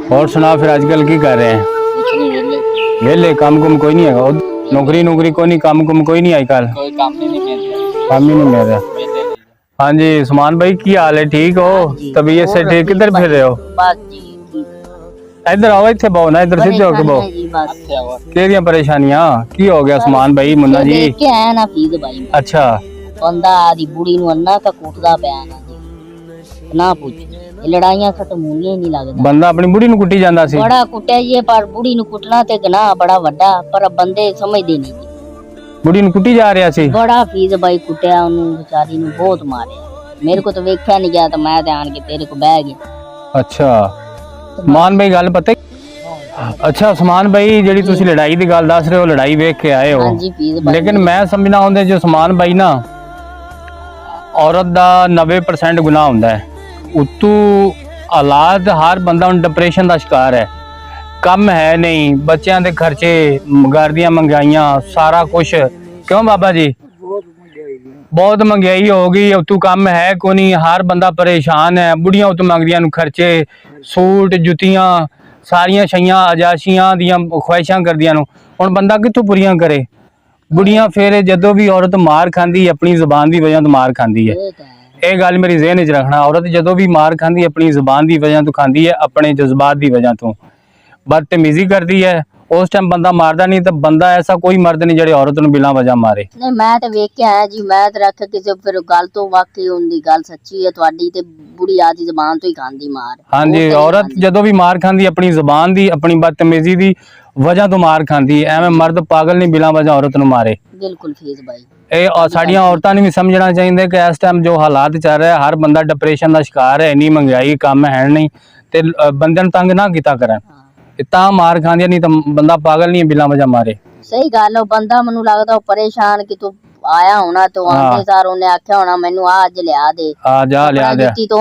और सुना फिर आजकल की कर रहे हैं? कुछ नहीं वेले वेले काम कुम कोई नहीं है? और नौकरी नौकरी कोई नहीं, काम कुम कोई नहीं आजकल? कोई काम नहीं मिलता काम ही नहीं मिल रहा। वेले हाँ जी उस्मान भाई की हाल है? ठीक हो? तबीयत से ठीक? किधर फिर रहे हो? बस जी इधर आओ, इतने बहु ना, इधर सीधे होके बहु। जी बस अच्छा हुआ केरिया परेशानियां की हो गया उस्मान भाई मुन्ना जी? देख के आया ना फीद भाई अच्छा बंदा आदि बुढ़ी नु अन्ना का कुटदा पिया ना जी ना पूछ ये लड़ाइयां खत्म होंगी ही नहीं लगदा। बंदा अपनी बुढ़ी नु कुटी जांदा सी? बड़ा कुटिया ये पर बुढ़ी नु कुटना ते गुनाह बड़ा वड्डा पर बंदे समझदे नहीं जी। बुढ़ी नु कुटी जा रहा सी? बड़ा फीद भाई कुटिया ओनु बेचारी नु बहुत मारे मेरे को तो वेख्या नहीं गया तो मैं ते आन के तेरे को बह गया। अच्छा उस्मान भाई गल पता? अच्छा उस्मान भाई ਜਿਹੜੀ ਤੁਸੀਂ ਲੜਾਈ ਦੀ ਗੱਲ ਦੱਸ ਰਹੇ ਹੋ, ਲੜਾਈ ਵੇਖ ਕੇ ਆਏ ਹੋ? हां जी फीद भाई लेकिन मैं समझना ਹੁੰਦਾ ਜੋ ਉਸਮਾਨ ਭਾਈ ਨਾ औरत ਦਾ 90% ਗੁਨਾਹ ਹੁੰਦਾ ਹੈ। ਉਤੋਂ ਹਾਲਾਤ ਹਰ ਬੰਦਾ ਹੁਣ ਡਿਪਰੈਸ਼ਨ ਦਾ ਸ਼ਿਕਾਰ ਹੈ, ਕੰਮ ਹੈ ਨਹੀਂ, ਬੱਚਿਆਂ ਦੇ ਖਰਚੇ, ਘਰ ਦੀਆਂ ਮਹਿੰਗਾਈਆਂ, ਸਾਰਾ ਕੁਝ। ਕਿਉਂ ਬਾਬਾ ਜੀ? ਬਹੁਤ ਮਹਿੰਗਾਈ ਹੋ ਗਈ, ਉਤੋਂ ਕੰਮ ਹੈ ਕੋਈ ਨਹੀਂ, ਹਰ ਬੰਦਾ ਪਰੇਸ਼ਾਨ ਹੈ। ਬੁੜੀਆਂ ਉਤੋਂ ਮੰਗਦੀਆਂ ਨੂੰ ਖਰਚੇ, ਸੂਟ ਜੁੱਤੀਆਂ, ਸਾਰੀਆਂ ਸ਼ਈਆਂ ਅਜਾਸ਼ੀਆਂ ਦੀਆਂ ਖੁਆਇਸ਼ਾਂ ਕਰਦੀਆਂ ਨੂੰ। ਹੁਣ ਬੰਦਾ ਕਿੱਥੋਂ ਪੂਰੀਆਂ ਕਰੇ? बुढ़िया फिर जदों भी औरत मार खांदी अपनी जुबान की वजह तो मार खांदी है। ये गल मेरी ज़हन च रखना, औरत जदों भी मार खांदी अपनी जुबान की वजह तो खांदी है, अपने जज्बात की वजह तो बदतमीजी करती है। उस टाइम बंदा मारदा नहीं तो बंदा ऐसा कोई मर्द नहीं जिहड़े औरत नूं बिना वजह मारे। नहीं मैं तो वेख के आया जी, मैं तो रख के फिर गल तो वाकई उनकी गल सच्ची है तुहाडी ते बुढ़ी आदी जुबान तो ही खांदी मार। हाँ जी औरत जदों भी मार खांदी अपनी जुबान की, अपनी बदतमीजी की वजह तो मार खांदी। एवें मर्द पागल नहीं बिना वजह औरत नूं मारे। बिल्कुल फीस भाई ਇਹ ਸਾਡੀਆਂ ਔਰਤਾਂ ਨੂੰ ਵੀ ਸਮਝਣਾ ਚਾਹੀਦਾ ਕਿ ਇਸ ਟਾਈਮ ਜੋ ਹਾਲਾਤ ਚੱਲ ਰਿਹਾ, ਹਰ ਬੰਦਾ ਡਿਪਰੈਸ਼ਨ ਦਾ ਸ਼ਿਕਾਰ ਹੈ। ਇੰਨੀ ਮਹਿੰਗਾਈ, ਕੰਮ ਹੈ ਨਹੀਂ ਤੇ ਬੰਦੇ ਨੂੰ ਤੰਗ ਨਾ ਕੀਤਾ ਕਰਨ, ਤਾਂ ਮਾਰ ਖਾਂਦੀਆਂ, ਨਹੀਂ ਤਾਂ ਬੰਦਾ ਪਾਗਲ ਨਹੀਂ ਬਿਨਾਂ ਵਜ੍ਹਾ ਮਾਰੇ। सही गल बंदा मैनू लगदा वो परेशान कि तू आया होना तो आंदे सार उन्हें आख्या होना मैनू आज लिया दे, आ जा लिया दे। जुत्ती तो